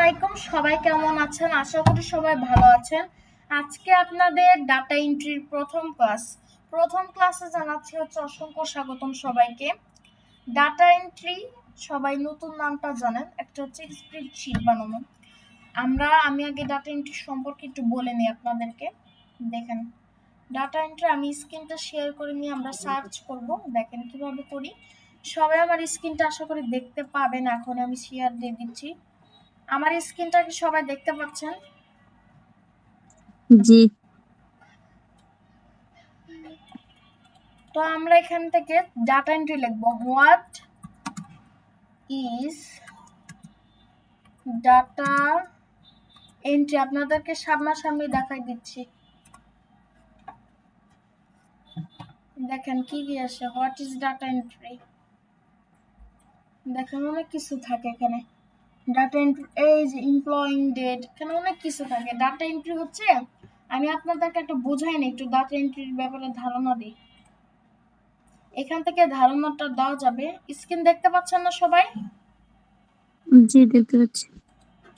আলাইকুম, সবাই কেমন আছেন? আশা করি সবাই ভালো আছেন। আজকে আপনাদের ডাটা এন্ট্রির প্রথম ক্লাসে জানাচ্ছি হচ্ছে অসংখ্য স্বাগতম সবাইকে। ডাটা এন্ট্রি সবাই নতুন নামটা জানেন, একটা হচ্ছে স্প্রেডশিট বানানো। আমি আগে ডাটা এন্ট্রি সম্পর্কে একটু বলে নিই আপনাদেরকে। দেখেন, ডাটা এন্ট্রি আমি স্ক্রিনটা শেয়ার করে নিয়ে আমরা সার্চ করব। দেখেন কিভাবে করি। সবাই আমার স্ক্রিনটা আশা করি দেখতে পাবেন। এখন আমি শেয়ার দিয়ে দিচ্ছি। আমার স্ক্রিনটা কি সবাই দেখতে পাচ্ছেন? জি। তো আমরা এখান থেকে ডাটা এন্ট্রি লিখব। What is data entry? আপনাদেরকে সামনাসামনি দেখাই দিচ্ছি। দেখেন কি কি আসে। What is data entry? দেখেন অনেক কিছু থাকে এখানে। Data entry age, employing date, এখানে অনেক কিছু থাকে। ডাটা এন্ট্রি হচ্ছে, আমি আপনাদেরকে একটু বোঝাই না, একটু ডাটা এন্ট্রির ব্যাপারে ধারণা দিই। এখান থেকে ধারণাটা দেওয়া যাবে। স্ক্রিন দেখতে পাচ্ছেন না সবাই? জি, দেখতে পাচ্ছি।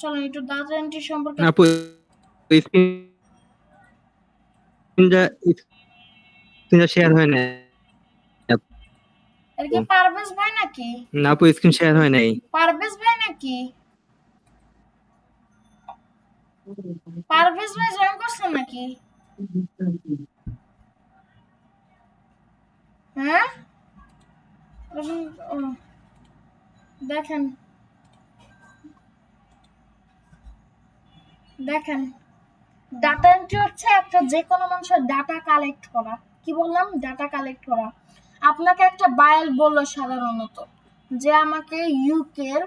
চলুন একটু ডাটা এন্ট্রি সম্পর্কে। আপু স্ক্রিনটা শেয়ার হয় না। এটা কি পারভেজ ভাই নাকি? না আপু, স্ক্রিন শেয়ার হয় নাই। পারভেজ ভাই নাকি? পারভেজ ভাই জয়েন করছেন নাকি? হ্যাঁ, ও, দেখেন দেখেন ডাটা এন্ট্রি হচ্ছে একটা যে কোনো মানুষের ডাটা কালেক্ট করা। কি বললাম? ডাটা কালেক্ট করা। আপনাকে একটা বায়াল বললো সাধারণত যে আমাকে ইউকের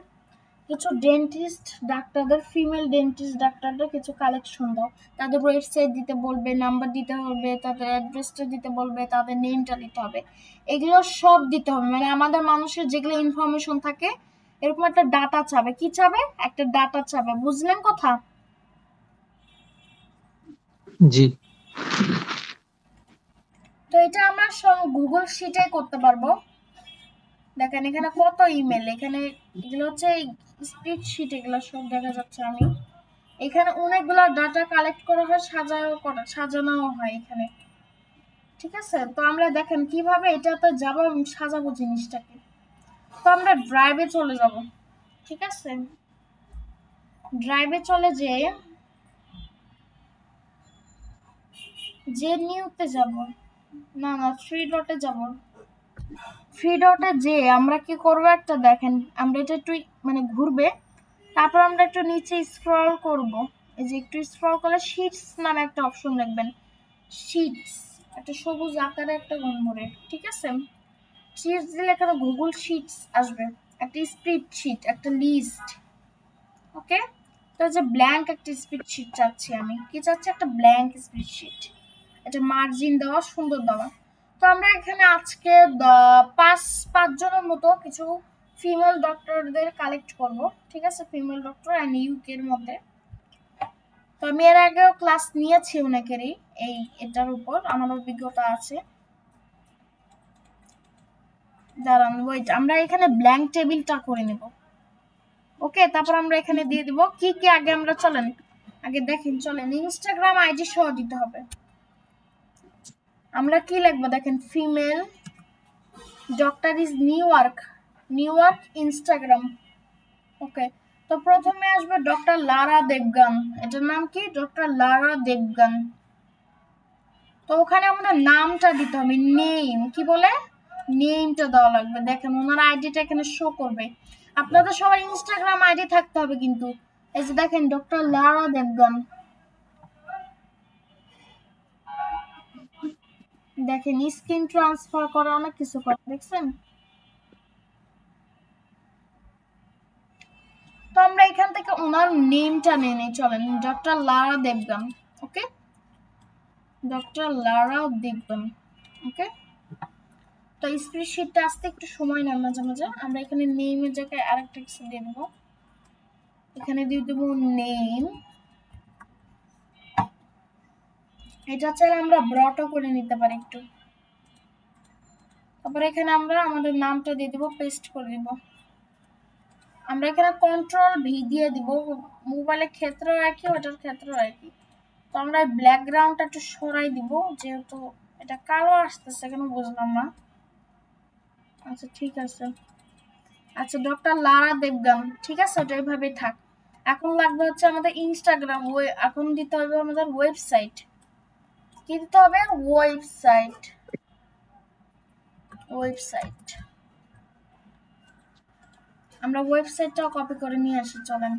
কিছু ডেন্টিস্ট ডাক্তারদের, ফিমেল ডেন্টিস্ট ডাক্তারদের কিছু কালেকশন দাও। তাদের ওয়েবসাইট দিতে বলবে, নাম্বার দিতে হবে, তাদের অ্যাড্রেসটা দিতে বলবে, তাদের নেমটা দিতে হবে। এগুলো সব দিতে হবে, মানে আমাদের মানুষের যেগুলো ইনফরমেশন থাকে, এরকম একটা ডাটা চাবে। কি চাবে? একটা ডাটা চাবে। বুঝলেন কথা? জি। তো এটা আমরা সব গুগল শিটে করতে পারবো। দেখেন এখানে কত ইমেল, এখানে এগুলো হচ্ছে স্প্রেডশিট, এগুলো সব দেখা যাচ্ছে। আমি এখানে অনেকগুলো ডাটা কালেক্ট করা হয়, সাজানো হয় এখানে। ঠিক আছে, তো আমরা দেখেন কিভাবে এটাতে যাব এবং সাজাবো জিনিসটাকে। তো আমরা ড্রাইভে চলে যাব। ঠিক আছে, ড্রাইভে চলে যে নিউতে যাব, না থ্রি ডটে যাব। থ্রি ডটে যে আমরা কি করবো, একটা দেখেন, আমরা এটা একটু মানে ঘুরবে, তারপর আমরা একটু নিচে স্ক্রল করব। এই যে একটু স্ক্রল করলে শিটস নামে একটা অপশন দেখবেন। শিটস, একটা সবুজ আকারে একটা গম্বরে। ঠিক আছে, শিটস দিলে এখানে গুগল শিটস আসবে। একটা স্প্রেডশিট, একটা লিস্ট। ওকে, তো যে ব্ল্যাঙ্ক একটা স্প্রেডশিট চাচ্ছি। আমি কি চাচ্ছি? একটা ব্ল্যাঙ্ক স্প্রেডশিট, এটা মার্জিন দেওয়া, সুন্দর দেওয়া। তো আমরা এখানে আজকে পাঁচজনের মতো কিছু ফিমেল ডক্টরদের কালেক্ট করব। ঠিক আছে, ফিমেল ডক্টর অ্যান্ড ইউকের মধ্যে। তো আমি এর আগেও ক্লাস নিয়েছি অনেকেরই, এটার উপর আমার অভিজ্ঞতা আছে। দাঁড়ান, ওয়েট, আমরা এখানে ব্ল্যাঙ্ক টেবিলটা করে নেব। ওকে, তারপর আমরা এখানে দিয়ে দিব কি কি। আগে আমরা চলেন আগে দেখেন, চলেন ইনস্টাগ্রাম আইডি সহ দিতে হবে। আমরা কি লিখবো দেখেন, female doctor is New York Instagram. Okay, তো প্রথমে আসবে ডক্টর লারা দেবগান। এটার নাম কি? Doctor Lara Devgan. তো ওখানে আমাদের নামটা দিতে হবে, নেম। কি বলে? নেমটা দেওয়া লাগবে। দেখেন ওনার আইডিটা এখানে শো করবে। আপনাদের সবার ইনস্টাগ্রাম আইডি থাকতে হবে কিন্তু। এই যে দেখেন, ডক্টর লারা দেবগান। দেখেন স্ক্রিন ট্রান্সফার করে অনেক কিছু করে, দেখছেন? তো আমরা এখান থেকে ওনার নেমটা নিয়ে নিই। চলেন, ডক্টর লারা দেবগান। ওকে, ডক্টর লারা দেবগান। ওকে, তো স্প্রেডশিটটা আসতে একটু সময় নেয় মাঝে মাঝে। আমরা এখানে নেমের জায়গায় আরেকটা কিছু দিয়ে দেবো। এখানে দিয়ে দেবো নেম। এটা চাইলে আমরা ব্রটও করে নিতে পারি একটু। তারপরে এখানে আমরা আমাদের নামটা দিয়ে দেবো, পেস্ট করে দেবো। আমরা এখানে কন্ট্রোল ভি দিয়ে দিব, মোবাইলের ক্ষেত্রেও একই ওটার ক্ষেত্রেও একই। তো আমরা ব্যাকগ্রাউন্ডটা একটু সরাই দিব, যেহেতু এটা কালো আসতেছে কেন বুঝলাম না। আচ্ছা ঠিক আছে, আচ্ছা ডক্টর লারা দেবগান, ঠিক আছে ওটা এইভাবেই থাক। এখন লাগবে হচ্ছে আমাদের ইনস্টাগ্রাম, এখন দিতে হবে আমাদের ওয়েবসাইট। কি দিতে হবে? ওয়েবসাইট। ওয়েবসাইট আমরা ওয়েবসাইটটাও কপি করে নিয়ে আসি, চলেন।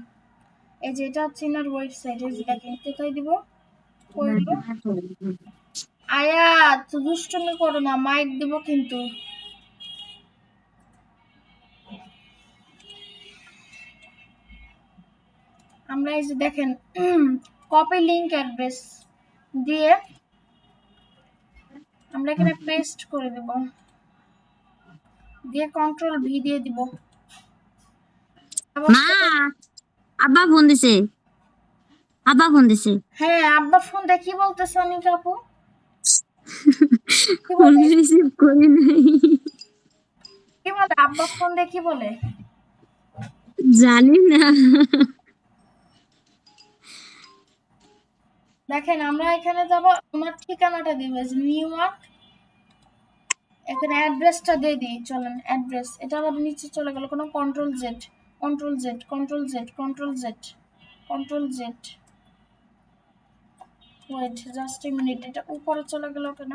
এই যে এটা হচ্ছে ইনার ওয়েবসাইট, এই যে দেখেন কোথায় দিব, কই দিব। আয়াত দুষ্টুমি করো না, মাইক দিব কিন্তু। আমরা এই যে দেখেন কপি লিংক অ্যাড্রেস দিয়ে আমরা এখানে পেস্ট করে দেব, দিয়ে কন্ট্রোল ভি দিয়ে দিব। মা, আব্বা ফোন দিছে, আব্বা ফোন দিছে। হ্যাঁ আব্বা ফোন দেখি বলতেছে অনিকা আপু, কি ফোন বলে? রিসিভ করি নাই। কি বলে আব্বা ফোন দেখি বলে? জানি না। দেখেন আমরা এখানে যাব, ওনার ঠিকানাটা দিব নিউ ইয়র্ক, এখানে অ্যাড্রেসটা দিয়ে দিই, চলেন অ্যাড্রেস। এটা আবার নিচে চলে গেল, কোনো control Z, control Z, control Z, control Z, control Z. Wait just a minute, এটা উপরে চলে গেল কেন?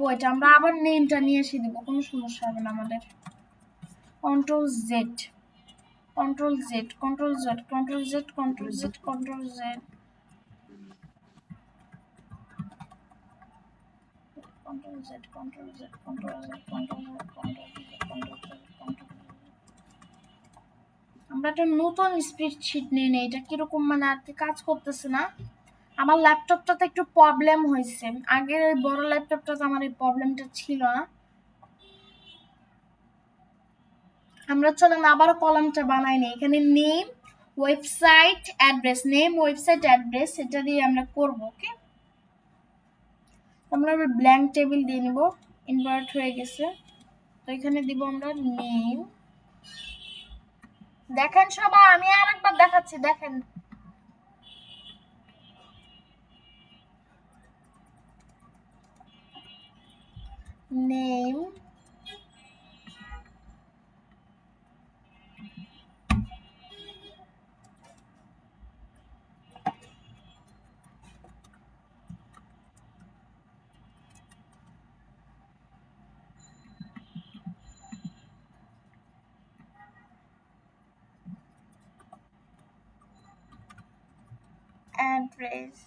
ওয়েট আমরা আবার নেমটা নিয়ে এসে দিব, কোনো সমস্যা হবে না আমাদের। Control Z, control Z, control Z, control Z, control Z, control Z, control Z, control Z, control Z, control Z, control Z, control Z, control Z. আমরা একটা নতুন স্প্রেডশিট নিয়ে নেই, এটা কিরকম মানে আর কি কাজ করতেছে না। আমার ল্যাপটপটাতে একটু প্রবলেম হয়েছে, আগের ওই বড় ল্যাপটপটাতে আমার এই প্রবলেমটা ছিল না। আমরা চলেন আবারও কলামটা বানাই নিই, এখানে name website address, name website address এটা দিয়ে আমরা করব। ওকে, আমরা ব্ল্যাঙ্ক টেবিল দিয়ে নিব, ইনভার্ট হয়ে গেছে। তো এখানে দিব আমরা নেম। দেখেন সবাই, আমি আরেকবার দেখাচ্ছি, দেখেন name address,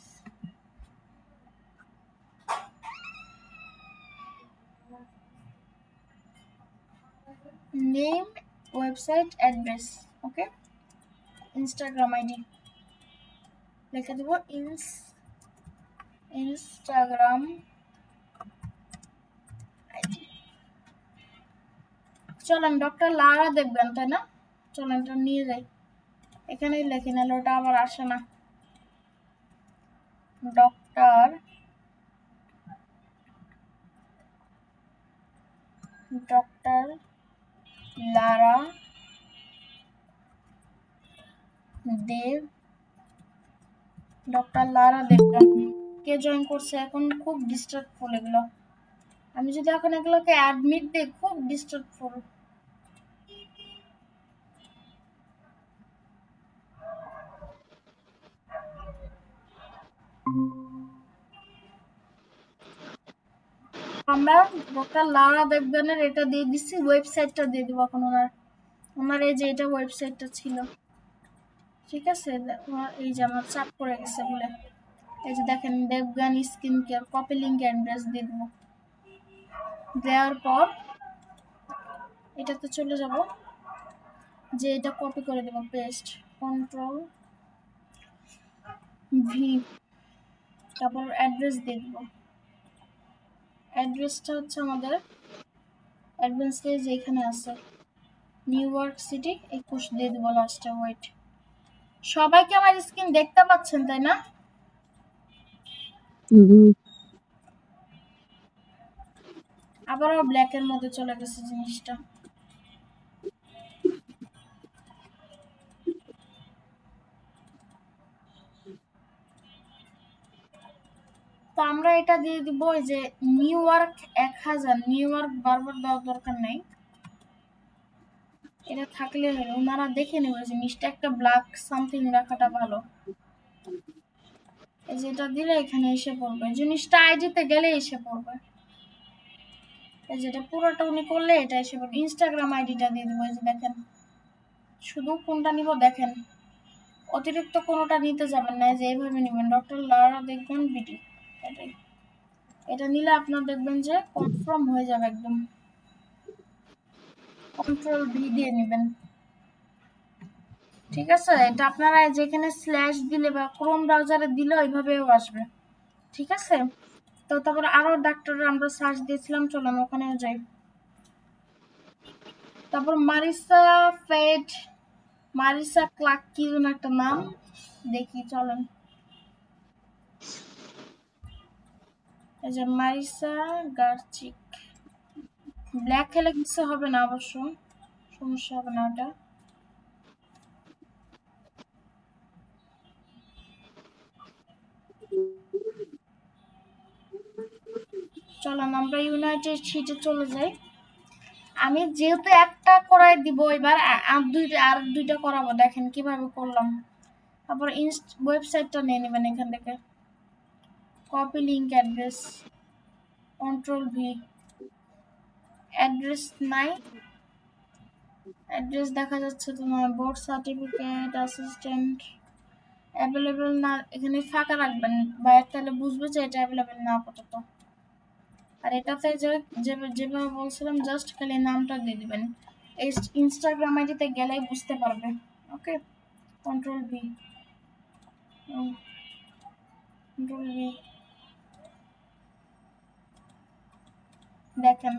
name website address. Okay, Instagram ID লিখে দেব, ইনস্টাগ্রাম আইডি। চলেন ডক্টর লারা দেখবেন তাই না, চলেন এটা নিয়ে যাই, এখানেই লিখে নিলে ওটা আবার আসে না। ডক্টর ডক্টর লারা দেব, ডক্টর লারা দেবগান। কে জয়েন করছে এখন? খুব ডিস্টার্বফুল এগুলো, আমি যদি এখন এগুলোকে অ্যাডমিট দিই খুব ডিস্টার্বফুল। আমরা ডক্টর লারা দেবগানের এটা দিয়ে দিচ্ছি, ওয়েবসাইটটা দিয়ে দিব এখন ওনার, ওনার এই যে এটা ওয়েবসাইটটা ছিল, ঠিক আছে। এই যে আমার চাপ পড়ে গেছে বলে, এই যে দেখেন Devgn skin care, copy link address দিয়ে দেবো। দেওয়ার পর এটাতে চলে যাব, যে এটা কপি করে দেবো, পেস্ট, কন্ট্রোল ভি, তারপর অ্যাড্রেস দিয়ে দেবো। অ্যাড্রেসটা হচ্ছে আমাদের অ্যাডভান্সে যেখানে আছে নিউ ইয়র্ক সিটি 21 দিয়ে দেবো লাস্টে। ওয়েট, সবাইকে আমার স্ক্রিন দেখতে পাচ্ছেন তাই না? আবারও ব্ল্যাক এর মধ্যে চলে গেছে জিনিসটা। আমরা এটা দিয়ে দিব এই যে নিউ ইয়র্ক 1000, নিউ ইয়র্ক বারবার দেওয়ার দরকার নাই, এটা থাকলে হলো ওনারা দেখে নেবে জিনিসটা, একটা ব্ল্যাক সামথিং রাখাটা ভালো। এই যে এটা দিলে এখানে এসে পড়বে, জিনিসটা আইডিতে গেলে এসে পড়বে। এই যেটা পুরোটা উনি করলে এটা এসে পড়বে। ইনস্টাগ্রাম আইডিটা দিয়ে দেবো, এই যে দেখেন, শুধু কোনটা নিব দেখেন, অতিরিক্ত কোনোটা নিতে যাবেন না, যে এইভাবে নেবেন ডক্টর লারা দেখবেন বিডি, এটাই। এটা নিলে আপনার দেখবেন যে কনফার্ম হয়ে যাবে একদম। কন্ট্রোল ভি দিয়ে নেবেন, ঠিক আছে? এটা আপনারা যেখানে স্ল্যাশ দিলে বা ক্রোম ব্রাউজারে দিলে ওইভাবেও আসবে, ঠিক আছে? তো তারপর আরো ডাক্তারের আমরা সার্চ দিয়েছিলাম, চলেন ওখানেও যাই। তারপর মারিসা ফেড, মারিসা ক্লার্ক কি যেন একটা নাম, দেখি চলেন। এই যে মারিসা গার্চিক, ব্ল্যাক খেলে কিছু হবে না অবশ্য, সমস্যা হবে না ওটা। চলেন আমরা ইউনাইটেড সিটে চলে যাই। আমি যেহেতু একটা করাই দিব এবার, আর দুইটা করাবো, দেখেন কিভাবে করলাম। তারপর ওয়েবসাইটটা নিয়ে নেবেন এখান থেকে, copy link address, control V. Address নাই, অ্যাড্রেস দেখা যাচ্ছে তোমার বোর্ড সার্টিফিকেট, অ্যাসিস্ট্যান্ট অ্যাভেলেবেল না, এখানে ফাঁকা রাখবেন বা তাহলে বুঝবে যে এটা অ্যাভেলেবেল না আপাতত। আর এটাতে যেভাবে বলছিলাম জাস্ট খালি নামটা দিয়ে দিবেন, এই ইনস্টাগ্রাম আইডিতে গেলেই বুঝতে পারবে। ওকে, কন্ট্রোল ভি, কন্ট্রোল ভি, দেখেন।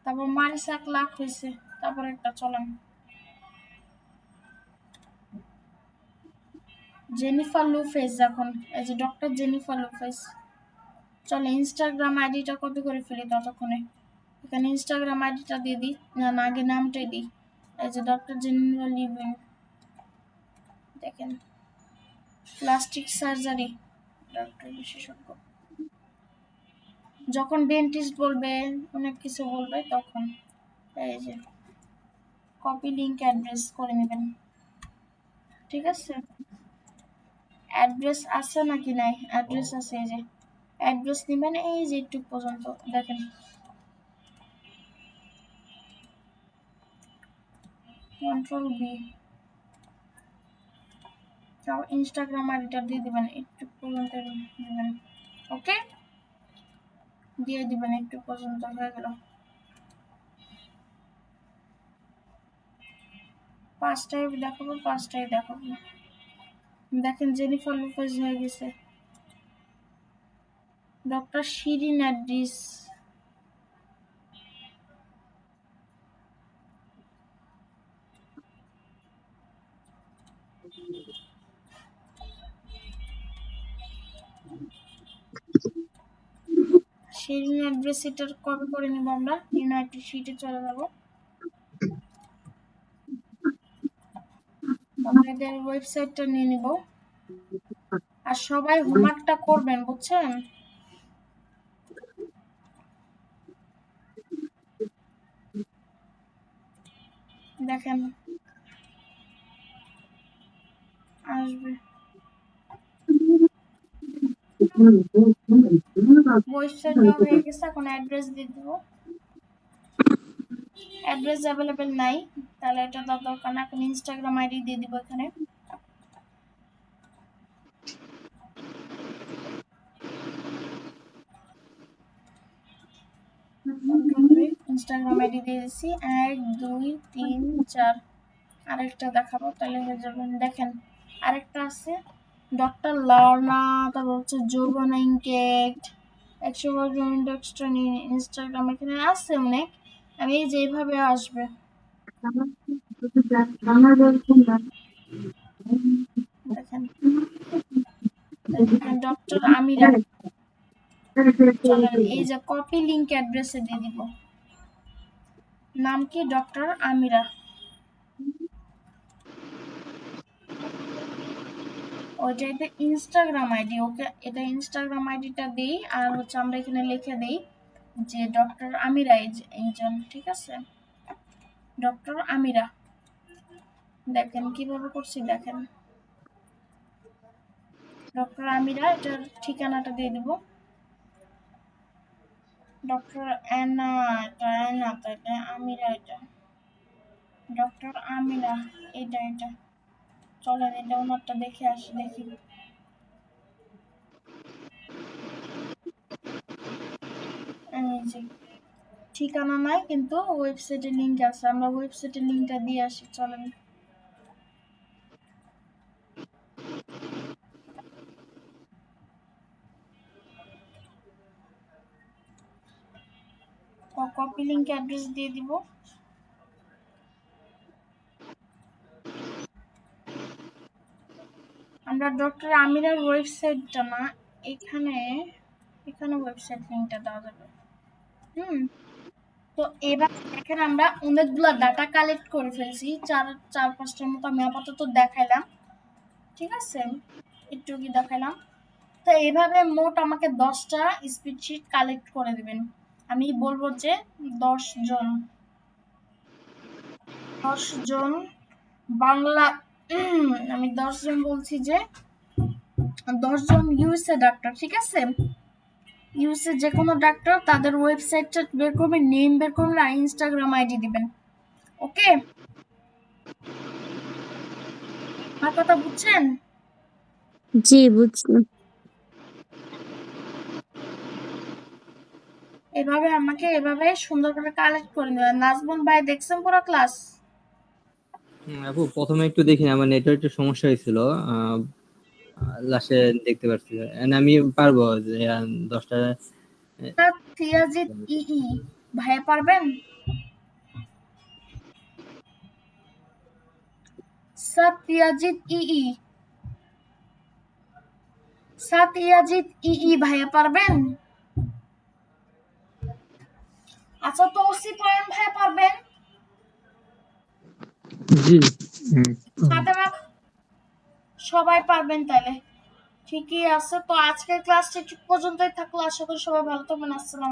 তারপর মারিসা ক্লার্ক হয়েছে, তারপর একটা চলেন জেনিফার লুফেস, এখন এই যে ডক্টর জেনিফার লুফেস। চলে ইনস্টাগ্রাম আইডিটা কপি করে ফেলি ততক্ষণে, এখানে ইনস্টাগ্রাম আইডিটা দিয়ে দিই, না না আগে নামটাই দিই। এই যে ডক্টর জেনিফার লিভিং, দেখেন প্লাস্টিক সার্জারি ডক্টর বিশেষজ্ঞ। যখন ডেন্টিস্ট বলবে অনেক কিছু বলবে তখন এই যে কপি লিংক অ্যাড্রেস করে নেবেন, ঠিক আছে? অ্যাড্রেস আছে নাকি নাই? অ্যাড্রেস আছে, এই যে অ্যাড্রেস নেবেন এই যে একটু পর্যন্ত, দেখেন কন্ট্রোল বি, তাও ইনস্টাগ্রাম আইডিটা দিয়ে দিবেন, একটু পর্যন্ত দিবেন। ওকে, দিয়ে দিবেন, একটু পর্যন্ত হয়ে গেল। 5টায় দেখাবো, 5টায় দেখাবো। দেখেন জেনিফার লুপেজ হয়ে গেছে, ডক্টর শিরিন অ্যাড্রিস, শিরিন অ্যাড্রেস এটার কপি করে নিব আমরা, ইউনাইটেড সিটে চলে যাব। আমরা এদের ওয়েবসাইটটা নিয়ে নিব, আর সবাই হোমওয়ার্কটা করবেন, বুঝছেন? দেখেন আসবে, ওয়েবসাইট দেওয়া হয়ে গেছে, এখন অ্যাড্রেস দিয়ে দেবো। অ্যাড্রেস অ্যাভেলেবেল নাই, তাহলে এটা দেওয়ার দরকার না, এখন ইনস্টাগ্রাম আইডি দিয়ে দিব এখানে। ইনস্টাগ্রাম আইডি দিয়ে দিচ্ছি, 1 2 3 4। আরেকটা দেখাবো তাহলে হয়ে যাবে, দেখেন আরেকটা আছে ডক্টর লার্না, তারপর হচ্ছে যৌবনা ইনকেট, 100 ইন্ডেক্সটা নিয়ে ইনস্টাগ্রাম এখানে আছে অনেক, আমি এই যে এইভাবে আসবে, দেখেন ডক্টর আমিরা। চলেন এই যে কপি লিংক অ্যাড্রেসে দিয়ে দিব, নাম কি ডক্টর আমিরা। ওইটা ইনস্টাগ্রাম আইডি। ওকে, এটা ইনস্টাগ্রাম আইডিটা দিই, আর হচ্ছে আমরা এখানে লিখে দিই যে ডক্টর আমিরা একজন, ঠিক আছে? ডক্টর আমিরা, দেখেন কিভাবে করছি, দেখেন ডক্টর আমিরা, এটার ঠিকানাটা দিয়ে দিব। ডক্টর অ্যানা, এটা তো এটা আমিরা, এটা ডক্টর আমিরা, এটা চলেন এটা ওনারটা দেখে আসি, দেখি। এই যে ঠিকানা নাই, কিন্তু ওয়েবসাইটের লিংক আছে, আমরা ওয়েবসাইটের লিংকটা দিয়ে আসি, চলেন। কপি লিংক অ্যাড্রেস দিয়ে দিব। আমরা ডক্টর আমিরার ওয়েবসাইটটা না, এখানে এখানে ওয়েবসাইট লিংকটা দেওয়া যাবে। তো এবার দেখেন আমরা অনেকগুলো ডাটা কালেক্ট করে ফেলছি, চার পাঁচটার মতো আমি আপাতত দেখাইলাম, ঠিক আছে? একটু কি দেখাইলাম। তো এইভাবে মোট আমাকে 10টা স্প্রেডশিট কালেক্ট করে দিবেন। আমি বলবো যে 10 জন, 10 জন বাংলা, আমি 10 জন বলছি যে 10 জন ইউএসএ ডাক্তার, ঠিক আছে? ইউএসএ যে কোনো ডাক্তার, তাদের ওয়েবসাইটটা বের করবেন, নেম বের করবেন, আর ইনস্টাগ্রাম আইডি দিবেন। ওকে, আমার কথা বুঝছেন? জি বুঝছি। এভাবে সুন্দর করে কালেক্ট করে নেবেন। নাজমুল ভাই দেখছেন পুরো ক্লাস? আপু প্রথমে একটু দেখি না, আমার নেটওয়ার্কের সমস্যা হয়েছিল। লাস্টে দেখতে পারছি। আমি পারবো যে 10টা। সিয়াজিৎ ই ভাইয়া পারবেন? সাতিয়াজিৎ সাতিয়াজিৎ ভাইয়া পারবেন? আচ্ছা, তৌসিফ পয়েন্ট ভাইয়া পারবেন? জি। সাদাবাদ, সবাই পারবেন তাহলে। ঠিকই আছে, তো আজকের ক্লাসটা ঠিক পর্যন্তই থাকলো। আশা করি সবাই ভালো থাকবেন। আসসালাম।